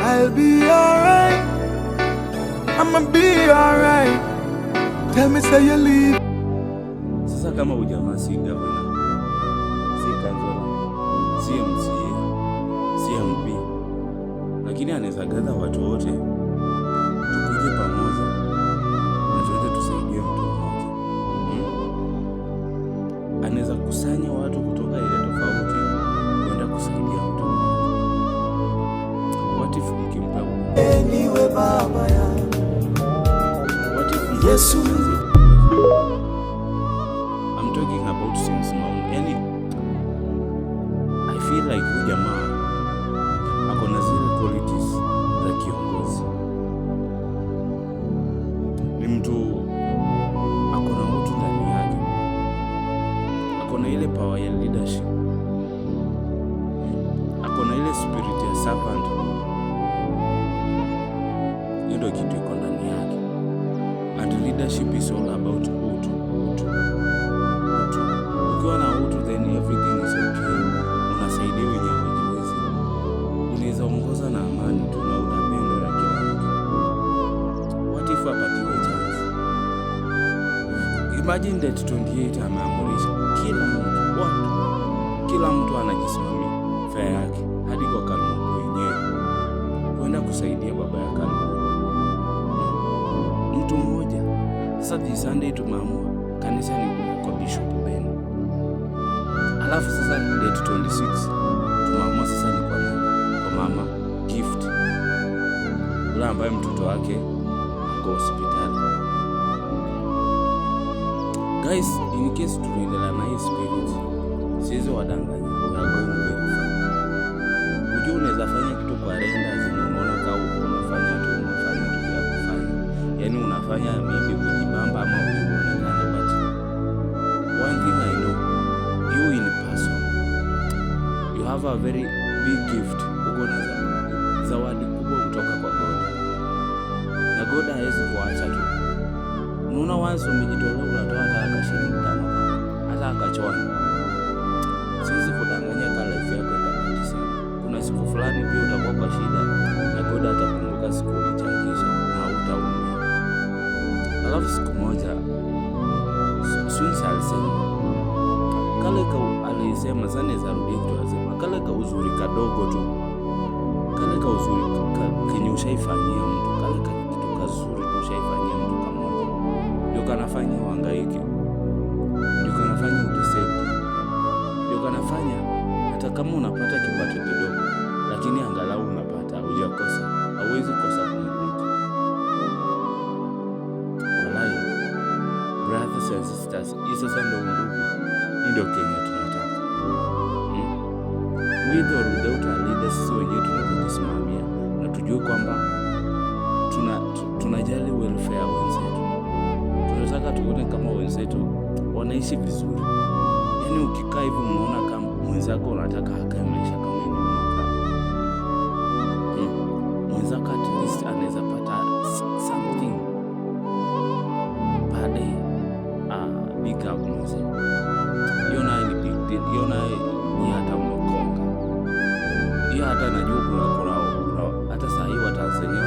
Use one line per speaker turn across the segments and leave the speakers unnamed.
I'll be alright, I'ma be alright. Tell me say you leave.
Sasa kama ujamaa si gavana, si kanzola, si MCA, si MP, lakini anaweza gadha watu wote tukuje pamoja na tuende tusaidie mtu mmoja. Anaweza kusanya watu kutoka ile tofauti kwenda kusaidia mtu mmoja. What if mkimpa
Niwe baba yangu,
what if
Yesu.
I'm talking about since mom. Yani I feel like huyu jamaa akona zile qualities za kiongozi. Ni mtu akona utu ndani yake, akona ile power ya leadership, akona ile spirit ya servant. Hiyo ndio kitu iko ndani yake. And leadership is all about utu. Ukiwa na utu, then everything is okay. Unasaidia wenye hawajiwezi. Unaweza ongoza na amani tu na unapendo na kila mtu. What if apatiwe chance? Imagine that 28 ameamurisha kila mtu anajisimamia fare yake hadi kwa Kalungu wenyewe kwenda kusaidia baba ya Kalungu. Mtu mmoja. Sasa this Sunday tumeamua kanisa ni kwa Bishop Ben. Alafu sasa date 26 tumeamua sasa ni kwa nani? Kwa mama Gift, yule ambaye mtoto wake ako hospitali. Guys, in case tunaendelea na hii spirit, siwezi wadanganya, we are going very far. Ujue unaweza fanya kitu kwa renda zinaona kama unafanya tu ya kufanya. Yani unafanya maybe kujibamba ama uonekane, but one thing I know, you in person, you have a very big gift. Uko na zawadi kubwa kutoka kwa God, na God hawezi kuacha tu. Unaona, once umejitolea unatoa hata shilingi 5 hata akachona. Siwezi kudanganya kama life yako itabaki. Kuna siku fulani pia utakuwa kwa shida na God atakumbuka siku ulichangisha na utaumia. Alafu siku moja Swings alisema sana zarudia kitu asema kale ka uzuri kadogo tu, kale ka uzuri kenye ushaifanyia mtu, kale ka kitu kazuri tu ushaifanyia mtu kamoja, ndio kanafanya uhangaike, ndio kanafanya uteseke, ndio kanafanya hata kama unapata kipato kidogo, lakini angalau unapata, hujakosa, hauwezi kosa complete. Wallahi brothers and sisters, hizo sasa ndio ndugu, ndio Kenya tunataka. With or without our leaders, sisi wenyewe tunajisimamia na tujue kwamba tunajali welfare ya wenzetu. Tunataka tuone kama wenzetu wanaishi vizuri. Yani ukikaa hivi unaona kama mwenzako unataka akae maisha kama yeye unakaa. Mwenzako at least anaweza pata something baadaye. Big up mzee. Hiyo nayo ni big deal. Hiyo nayo ni hata umekonga. Hiyo hata najua kuna hata saa hii Watanzania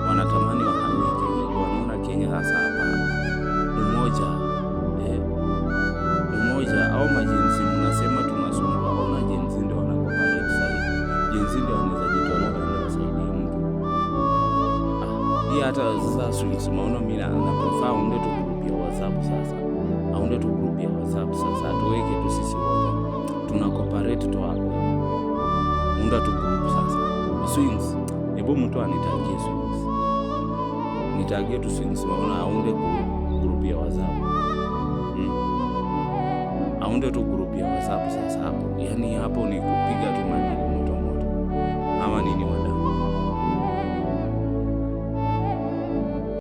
wanatamani wahamie Kenya. Wanaona Kenya hasa hapa umoja au majenzi mnasema tunasumbua, au majenzi ndio wanakoparate sahihi. Jenzi ndio wanaweza jitolea kwenda kusaidia mtu. Hii hata sasa Swings maono mimi na prefer unde tu group ya WhatsApp sasa. Aunde tu group ya WhatsApp sasa, tuweke tu sisi wote tuna cooperate tu hapo. Unda tu group sasa. Swings, hebu mtu anitagie Swings. Nitagie tu Swings maona aunde group ya WhatsApp. Aunde tu group ya WhatsApp sasa hapo. Yaani hapo ni kupiga tu maneno moto moto. Ama nini wada?